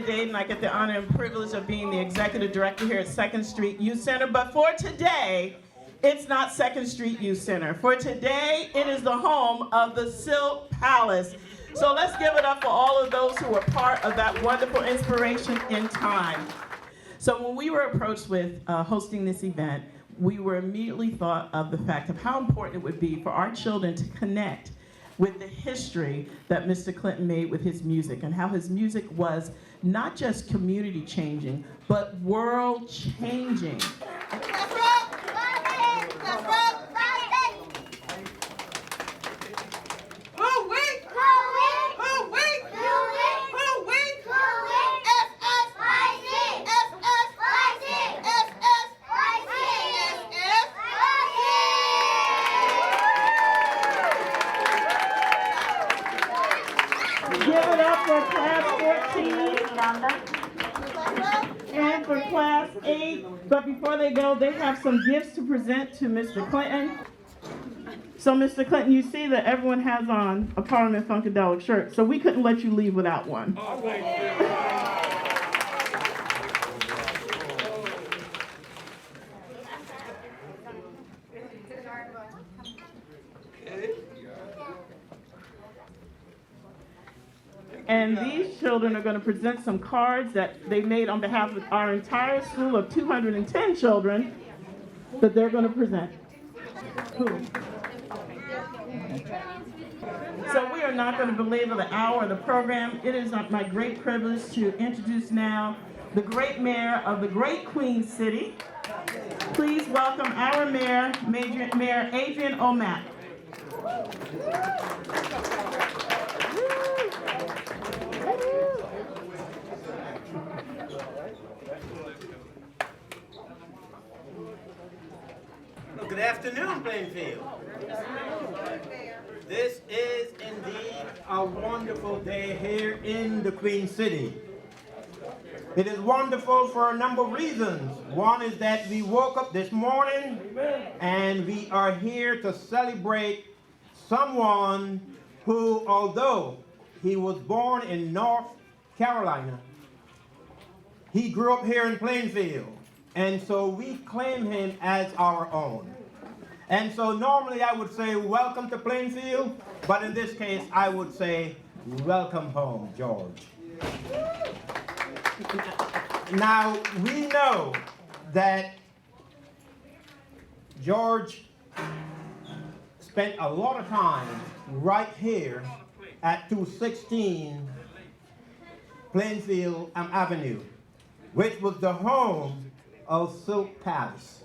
Gloria Dayton. I get the honor and privilege of being the executive director here at 2nd Street Youth Center. But for today, it's not 2nd Street Youth Center. For today, it is the home of the Silk Palace. So let's give it up for all of those who were part of that wonderful inspiration in time. So when we were approached with hosting this event, we were immediately thought of the fact of how important it would be for our children to connect with the history that Mr. Clinton made with his music, and how his music was not just community changing, but world changing. And for class 8, but before they go, they have some gifts to present to Mr. Clinton. So Mr. Clinton, you see that everyone has on a Parliament Funkadelic shirt, so we couldn't let you leave without one. And these children are going to present some cards that they made on behalf of our entire school of 210 children that they're going to present. So we are not going to belabor the hour of the program. It is my great privilege to introduce now the great mayor of the great Queen City. Please welcome our mayor, Mayor Adrian O'Mac. Good afternoon, Plainfield. This is indeed a wonderful day here in the Queen City. It is wonderful for a number of reasons. One is that we woke up this morning and we are here to celebrate someone who, although he was born in North Carolina, he grew up here in Plainfield. And so we claim him as our own. And so normally I would say, welcome to Plainfield, but in this case I would say, welcome home, George. Now, we know that George spent a lot of time right here at 216 Plainfield Avenue, which was the home of Silk Palace.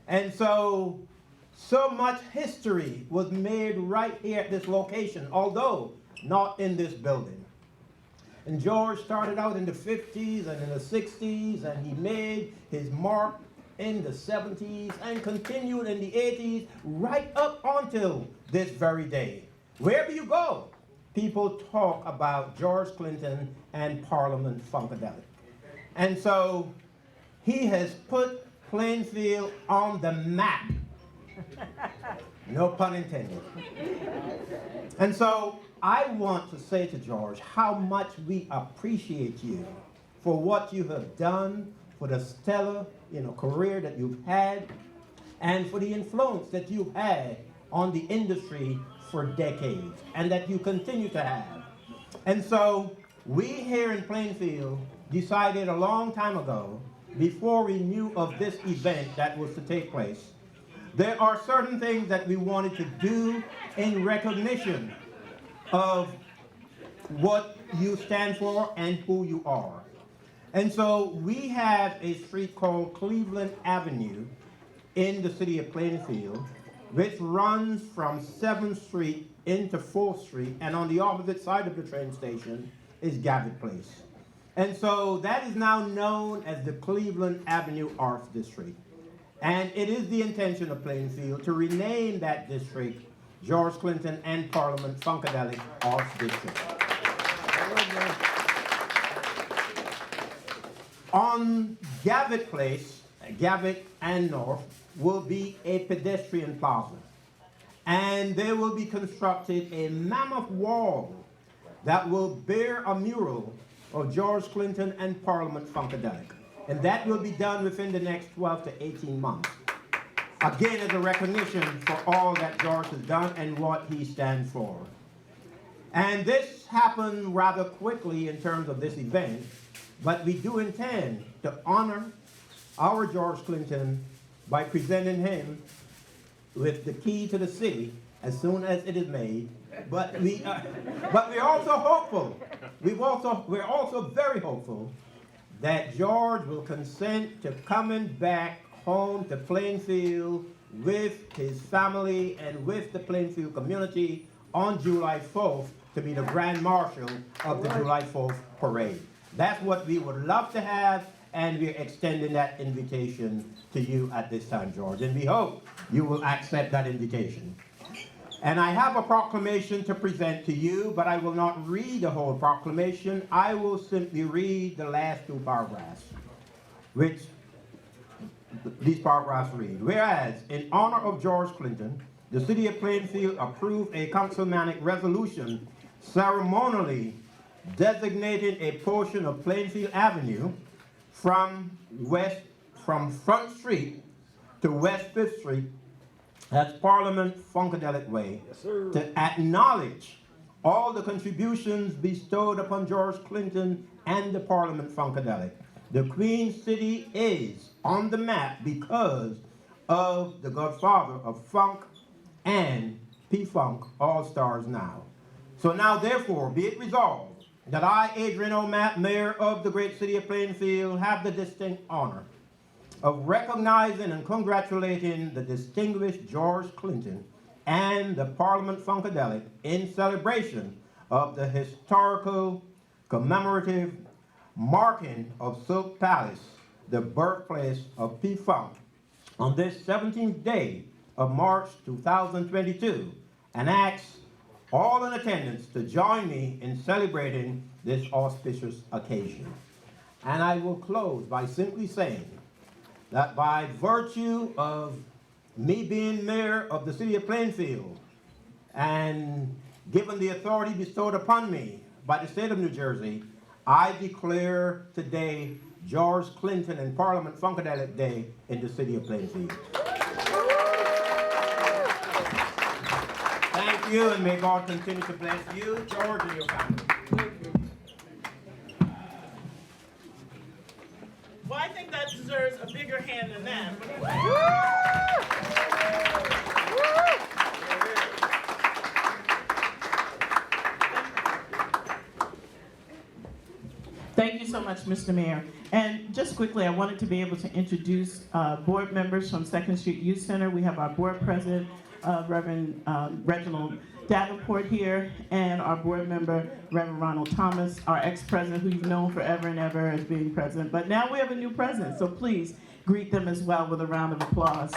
And so much history was made right here at this location, although not in this building. And George started out in the 50s and in the 60s, and he made his mark in the 70s and continued in the 80s right up until this very day. Wherever you go, people talk about George Clinton and Parliament Funkadelic. And so he has put Plainfield on the map. No pun intended. And so I want to say to George how much we appreciate you for what you have done, for the stellar career that you've had, and for the influence that you've had on the industry for decades, and that you continue to have. And so we here in Plainfield decided a long time ago, before we knew of this event that was to take place, there are certain things that we wanted to do in recognition of what you stand for and who you are. And so we have a street called Cleveland Avenue in the city of Plainfield, which runs from 7th Street into 4th Street, and on the opposite side of the train station is Gavitt Place. And so that is now known as the Cleveland Avenue Arts District. And it is the intention of Plainfield to rename that district George Clinton and Parliament Funkadelic Arts District. On Gavitt Place, Gavitt and North, will be a pedestrian plaza. And there will be constructed a mammoth wall that will bear a mural of George Clinton and Parliament Funkadelic. And that will be done within the next 12 to 18 months. Again, as a recognition for all that George has done and what he stands for. And this happened rather quickly in terms of this event, but we do intend to honor our George Clinton by presenting him with the key to the city as soon as it is made. But we're also hopeful. We're also very hopeful that George will consent to coming back home to Plainfield with his family and with the Plainfield community on July 4th to be the Grand Marshal of the July 4th parade. That's what we would love to have, and we're extending that invitation to you at this time, George. And we hope you will accept that invitation. And I have a proclamation to present to you, but I will not read the whole proclamation. I will simply read the last two paragraphs, which these paragraphs read. Whereas, in honor of George Clinton, the City of Plainfield approved a councilmanic resolution ceremonially designating a portion of Plainfield Avenue from Front Street to West 5th Street as Parliament Funkadelic Way, to acknowledge all the contributions bestowed upon George Clinton and the Parliament Funkadelic. The Queen City is on the map because of the godfather of funk and P-Funk All-Stars now. So now, therefore, be it resolved that I, Adrian O'Matt, Mayor of the great City of Plainfield, have the distinct honor of recognizing and congratulating the distinguished George Clinton and the Parliament Funkadelic in celebration of the historical commemorative marking of Silk Palace, the birthplace of P-Funk, on this 17th day of March 2022, and asks all in attendance to join me in celebrating this auspicious occasion. And I will close by simply saying that by virtue of me being mayor of the City of Plainfield and given the authority bestowed upon me by the state of New Jersey, I declare today George Clinton and Parliament Funkadelic Day in the City of Plainfield. Thank you, and may God continue to bless you, George, and your family. Well, I think that deserves a bigger hand than that. Thank you so much, Mr. Mayor. And just quickly, I wanted to be able to introduce board members from 2nd Street Youth Center. We have our board president, Reverend Reginald Davenport here, and our board member, Reverend Ronald Thomas, our ex-president, who you've known forever and ever as being president. But now we have a new president, so please greet them as well with a round of applause.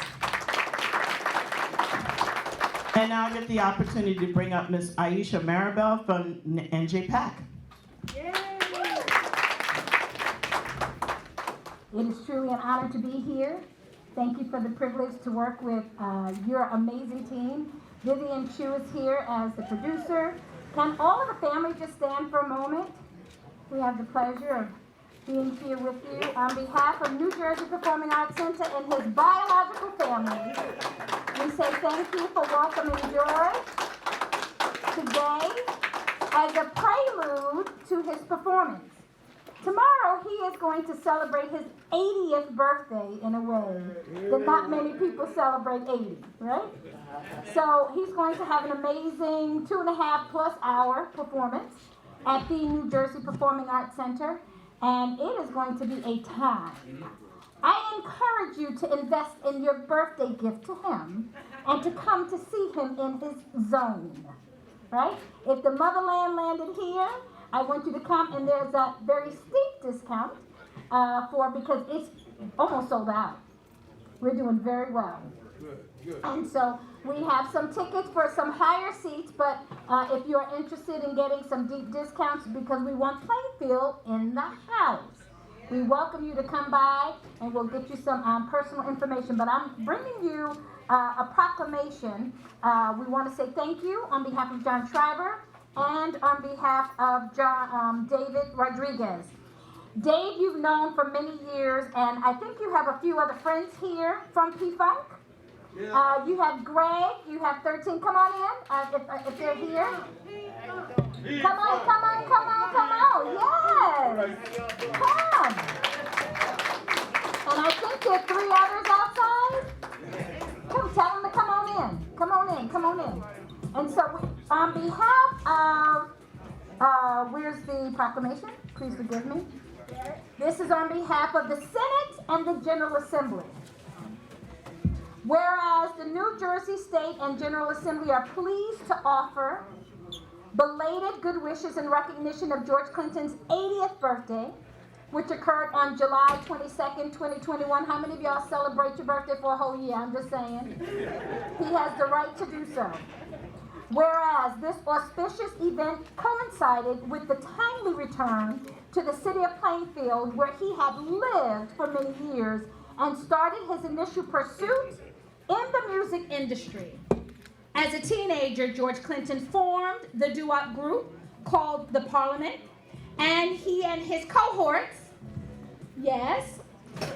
And now I get the opportunity to bring up Ms. Aisha Maribel from NJPAC. It is truly an honor to be here. Thank you for the privilege to work with your amazing team. Vivian Chu is here as the producer. Can all of the family just stand for a moment? We have the pleasure of being here with you on behalf of New Jersey Performing Arts Center and his biological family. We say thank you for welcoming George today as a prelude to his performance. Tomorrow, he is going to celebrate his 80th birthday in a way that not many people celebrate 80, right? So he's going to have an amazing 2.5+ hour performance at the New Jersey Performing Arts Center, and it is going to be a time. I encourage you to invest in your birthday gift to him and to come to see him in his zone, right? If the motherland landed here, I want you to come, and there's a very steep discount because it's almost sold out. We're doing very well. Good. And so we have some tickets for some higher seats, but if you're interested in getting some deep discounts, because we want Plainfield in the house, we welcome you to come by, and we'll get you some personal information. But I'm bringing you a proclamation. We want to say thank you on behalf of John Schreiber and on behalf of David Rodriguez. Dave, you've known for many years, and I think you have a few other friends here from P-Funk. Yeah. You have Greg, you have 13. Come on in, if they're here. Come on. Yes. Come. And I think there are 3 others outside. Come, tell them to come on in. And so, on behalf of, where's the proclamation? Please forgive me. This is on behalf of the Senate and the General Assembly. Whereas the New Jersey State and General Assembly are pleased to offer belated good wishes in recognition of George Clinton's 80th birthday, which occurred on July 22nd, 2021. How many of y'all celebrate your birthday for a whole year? I'm just saying. He has the right to do so. Whereas this auspicious event coincided with the timely return to the City of Plainfield, where he had lived for many years and started his initial pursuit in the music industry. As a teenager, George Clinton formed the doo-wop group called the Parliament, and he and his cohorts,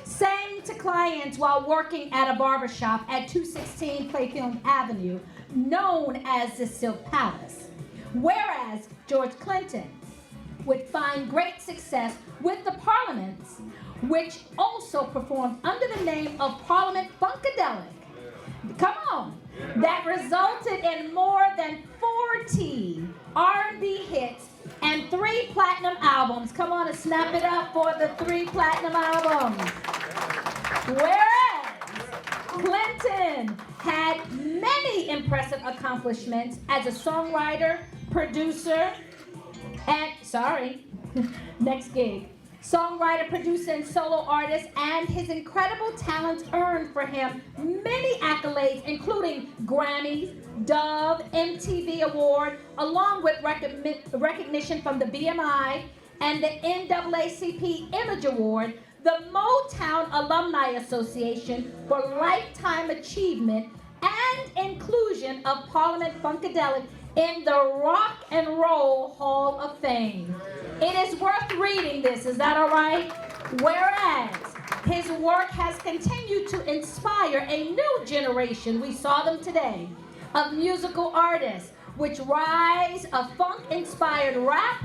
sang to clients while working at a barbershop at 216 Plainfield Avenue, known as the Silk Palace. Whereas George Clinton would find great success with the Parliaments, which also performed under the name of Parliament Funkadelic. Come on. That resulted in more than 40 R&B hits and 3 platinum albums. Come on and snap it up for the 3 platinum albums. Whereas Clinton had many impressive accomplishments as a songwriter, producer, and, next gig. Songwriter, producer, and solo artist, and his incredible talents earned for him many accolades, including Grammys, Dove, MTV Award, along with recognition from the BMI and the NAACP Image Award, the Motown Alumni Association for Lifetime Achievement, and inclusion of Parliament Funkadelic in the Rock and Roll Hall of Fame. It is worth reading this, is that all right? Whereas his work has continued to inspire a new generation, we saw them today, of musical artists, which rise of funk-inspired rap,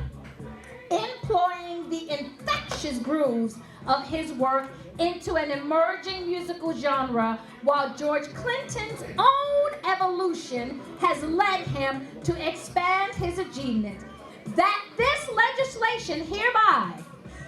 employing the infectious grooves of his work into an emerging musical genre, while George Clinton's own evolution has led him to expand his achievements. That this legislation hereby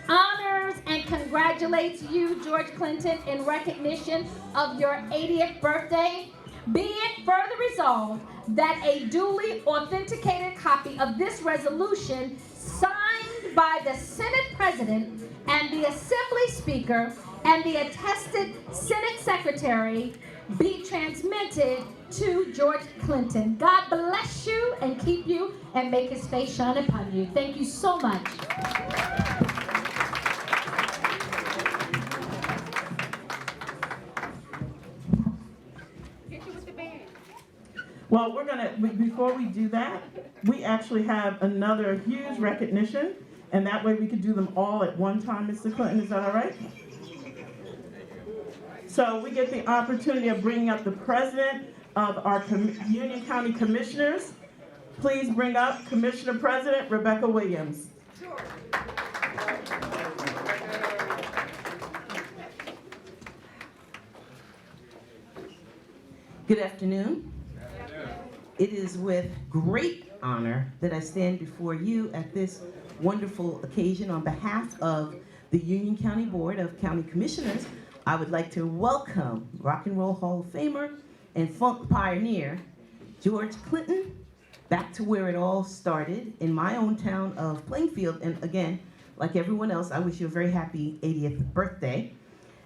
honors and congratulates you, George Clinton, in recognition of your 80th birthday. Be it further resolved that a duly authenticated copy of this resolution, signed by the Senate President and the Assembly Speaker and the attested Senate Secretary, be transmitted to George Clinton. God bless you and keep you and make his face shine upon you. Thank you so much. Well, before we do that, we actually have another huge recognition, and that way we could do them all at one time, Mr. Clinton. Is that all right? So we get the opportunity of bringing up the president of our Union County Commissioners. Please bring up Commissioner President Rebecca Williams. Sure. Good afternoon. It is with great honor that I stand before you at this wonderful occasion on behalf of the Union County Board of County Commissioners. I would like to welcome Rock and Roll Hall of Famer and funk pioneer George Clinton back to where it all started in my own town of Plainfield. And again, like everyone else, I wish you a very happy 80th birthday.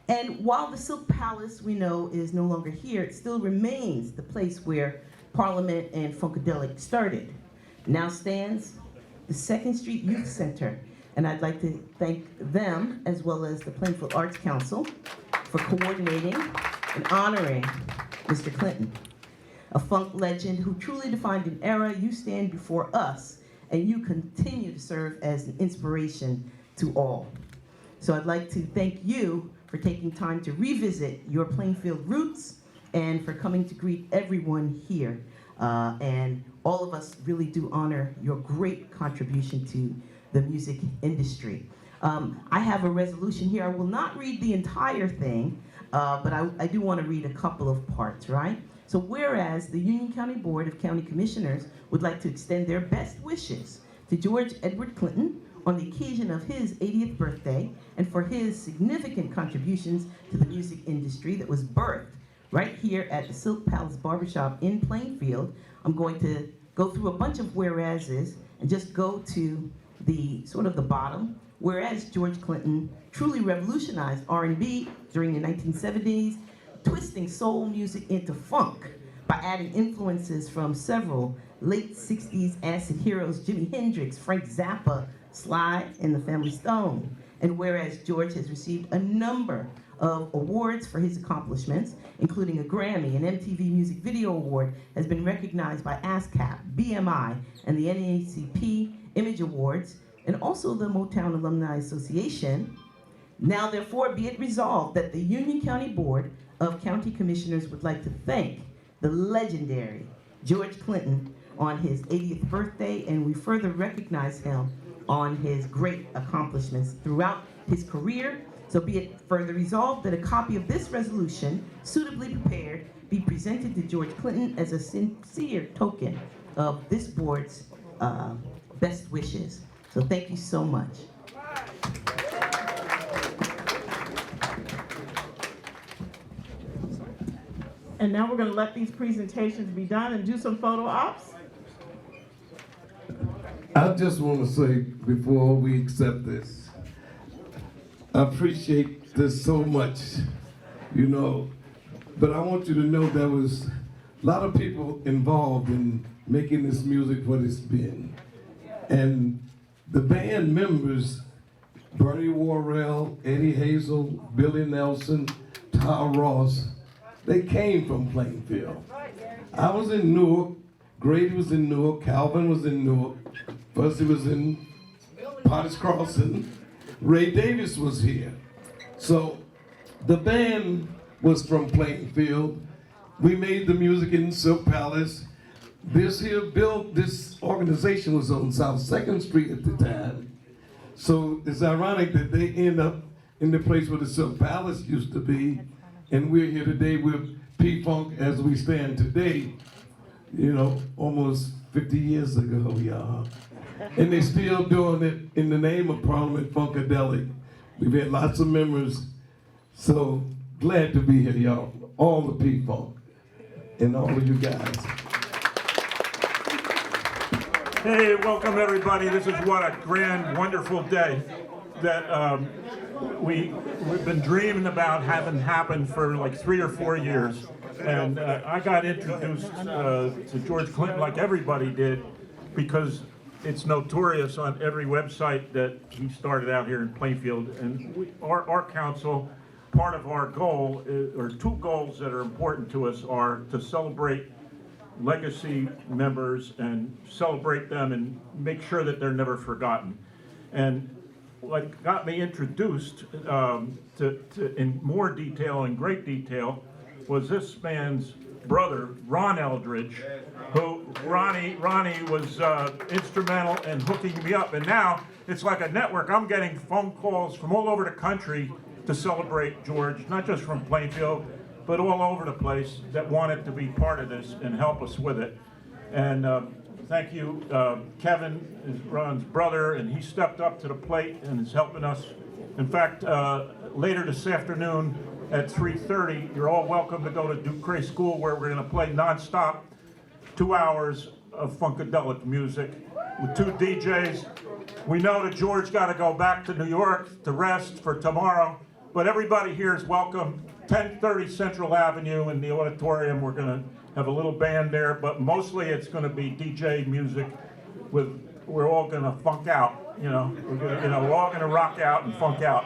And while the Silk Palace, we know, is no longer here, it still remains the place where Parliament and Funkadelic started. Now stands the 2nd Street Youth Center. And I'd like to thank them, as well as the Plainfield Arts Council, for coordinating and honoring Mr. Clinton, a funk legend who truly defined an era. You stand before us and you continue to serve as an inspiration to all. So I'd like to thank you for taking time to revisit your Plainfield roots and for coming to greet everyone here. And all of us really do honor your great contribution to the music industry. I have a resolution here. I will not read the entire thing, but I do want to read a couple of parts, right? So whereas the Union County Board of County Commissioners would like to extend their best wishes to George Edward Clinton on the occasion of his 80th birthday and for his significant contributions to the music industry that was birthed right here at the Silk Palace Barbershop in Plainfield, I'm going to go through a bunch of whereases and just go to the sort of the bottom. Whereas George Clinton truly revolutionized R&B during the 1970s, twisting soul music into funk by adding influences from several late 60s acid heroes, Jimi Hendrix, Frank Zappa, Sly, and the Family Stone. And whereas George has received a number of awards for his accomplishments, including a Grammy, an MTV Music Video Award, has been recognized by ASCAP, BMI, and the NAACP Image Awards, and also the Motown Alumni Association. Now therefore be it resolved that the Union County Board of County Commissioners would like to thank the legendary George Clinton on his 80th birthday, and we further recognize him on his great accomplishments throughout his career. So be it further resolved that a copy of this resolution, suitably prepared, be presented to George Clinton as a sincere token of this board's best wishes. So thank you so much. And now we're going to let these presentations be done and do some photo ops. I just want to say before we accept this, I appreciate this so much, you know, but I want you to know there was a lot of people involved in making this music what it's been. And the band members, Bernie Worrell, Eddie Hazel, Billy Nelson, Ty Ross, they came from Plainfield. I was in Newark, Grady was in Newark, Calvin was in Newark, Fuzzy was in Potter's Crossing, Ray Davis was here. So the band was from Plainfield. We made the music in Silk Palace. This organization was on South 2nd Street at the time. So it's ironic that they end up in the place where the Silk Palace used to be, and we're here today with P-Funk as we stand today, you know, almost 50 years ago, y'all. And they're still doing it in the name of Parliament Funkadelic. We've had lots of members, so glad to be here, y'all. All the P-Funk and all of you guys. Hey, welcome everybody. This is what a grand, wonderful day that we've been dreaming about having happen for like 3 or 4 years. And I got introduced to George Clinton like everybody did because it's notorious on every website that he started out here in Plainfield. And our council, part of our goal, or 2 goals that are important to us, are to celebrate legacy members and celebrate them and make sure that they're never forgotten. And what got me introduced in more detail, in great detail, was this man's brother, Ron Eldridge, who Ronnie was instrumental in hooking me up. And now it's like a network. I'm getting phone calls from all over the country to celebrate George, not just from Plainfield, but all over the place that wanted to be part of this and help us with it. And thank you, Kevin is Ron's brother, and he stepped up to the plate and is helping us. In fact, later this afternoon at 3:30, you're all welcome to go to Ducre School, where we're gonna play nonstop 2 hours of Funkadelic music with 2 DJs. We know that George got to go back to New York to rest for tomorrow, but everybody here is welcome. 1030 Central Avenue in the auditorium. We're gonna have a little band there, but mostly it's gonna be DJ music we're all gonna funk out, you know. We're all gonna rock out and funk out.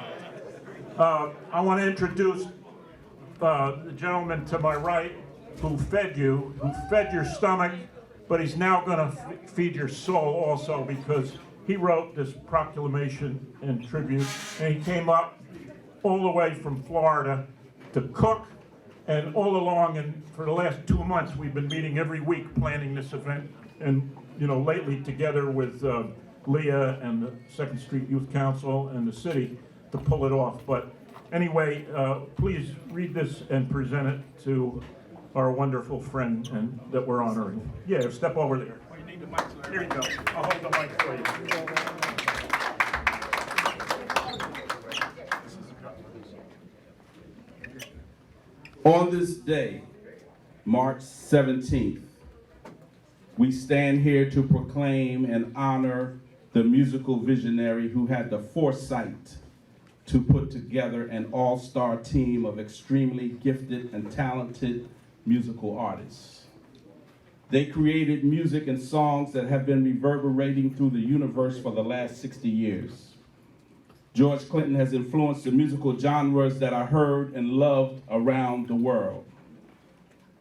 I wanna introduce the gentleman to my right who fed your stomach, but he's now going to feed your soul also, because he wrote this proclamation and tribute, and he came up all the way from Florida to cook, and all along, and for the last 2 months, we've been meeting every week planning this event, and lately together with Leah and the 2nd Street Youth Council and the city to pull it off. But anyway, please read this and present it to our wonderful friend and that we're honoring. Yeah, step over there. Oh, you need the mic. Here you go. I'll hold the mic for you. On this day, March 17th, we stand here to proclaim and honor the musical visionary who had the foresight to put together an all-star team of extremely gifted and talented musical artists. They created music and songs that have been reverberating through the universe for the last 60 years. George Clinton has influenced the musical genres that are heard and loved around the world.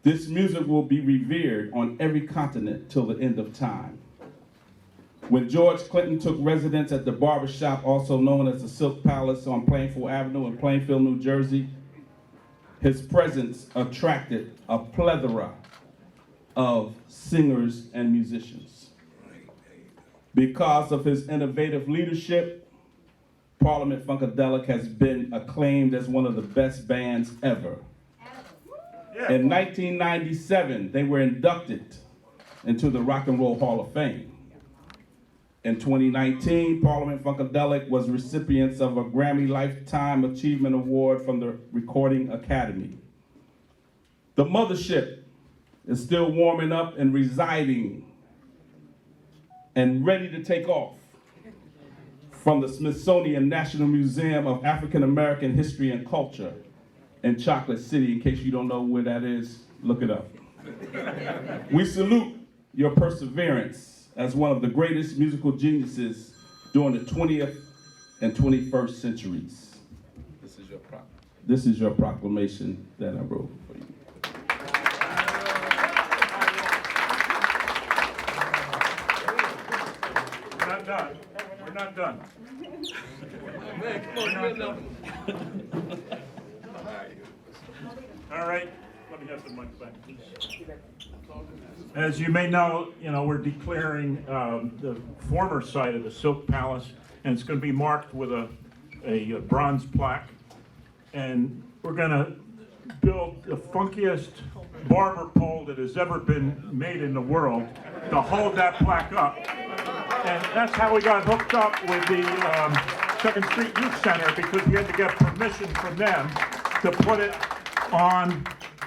This music will be revered on every continent till the end of time. When George Clinton took residence at the barbershop, also known as the Silk Palace on Plainfield Avenue in Plainfield, New Jersey, his presence attracted a plethora of singers and musicians. Because of his innovative leadership, Parliament Funkadelic has been acclaimed as one of the best bands ever. In 1997, they were inducted into the Rock and Roll Hall of Fame. In 2019, Parliament Funkadelic was recipients of a Grammy Lifetime Achievement Award from the Recording Academy. The mothership is still warming up and residing and ready to take off from the Smithsonian National Museum of African American History and Culture in Chocolate City. In case you don't know where that is, look it up. We salute your perseverance as one of the greatest musical geniuses during the 20th and 21st centuries. This is your proclamation that I wrote for you. We're not done. We're not done. We're not done. All right, let me have the mic back, please. As you may know, we're declaring the former site of the Silk Palace, and it's going to be marked with a bronze plaque. And we're going to build the funkiest barber pole that has ever been made in the world to hold that plaque up. And that's how we got hooked up with the 2nd Street Youth Center, because we had to get permission from them to put it on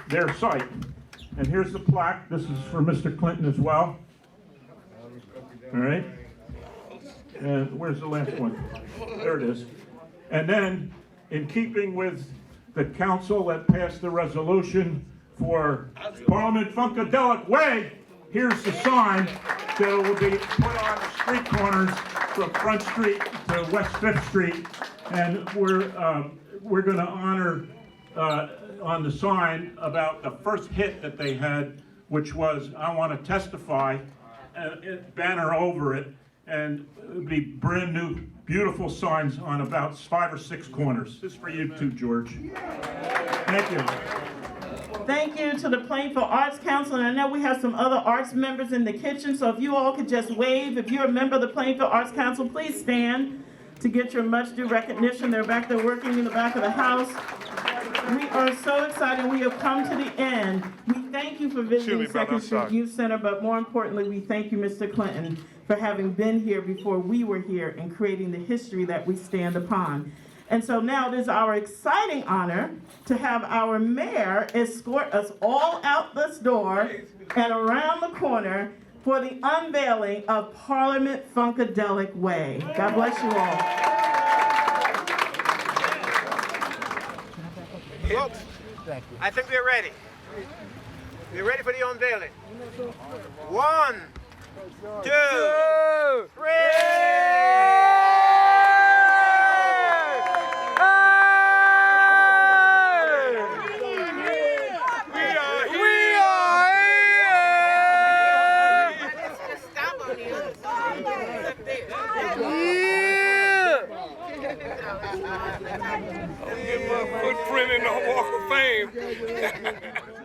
their site. And here's the plaque. This is for Mr. Clinton as well. All right. And where's the last one? There it is. And then, in keeping with the council that passed the resolution for Parliament Funkadelic Way, here's the sign that will be put on the street corners from Front Street to West 5th Street. And we're going to honor on the sign about the first hit that they had, which was "I Want to Testify," banner over it, and it would be brand new, beautiful signs on about 5 or 6 corners. This is for you too, George. Thank you. Thank you to the Plainfield Arts Council, and I know we have some other arts members in the kitchen, so if you all could just wave. If you're a member of the Plainfield Arts Council, please stand to get your much due recognition. They're back there working in the back of the house. We are so excited. We have come to the end. We thank you for visiting 2nd Street Youth Center, but more importantly, we thank you, Mr. Clinton, for having been here before we were here and creating the history that we stand upon. And so now it is our exciting honor to have our mayor escort us all out this door and around the corner for the unveiling of Parliament Funkadelic Way. God bless you all. Folks, I think we're ready. We're ready for the unveiling. 1, 2, 3! We are here! Get my footprint in the Walk of Fame.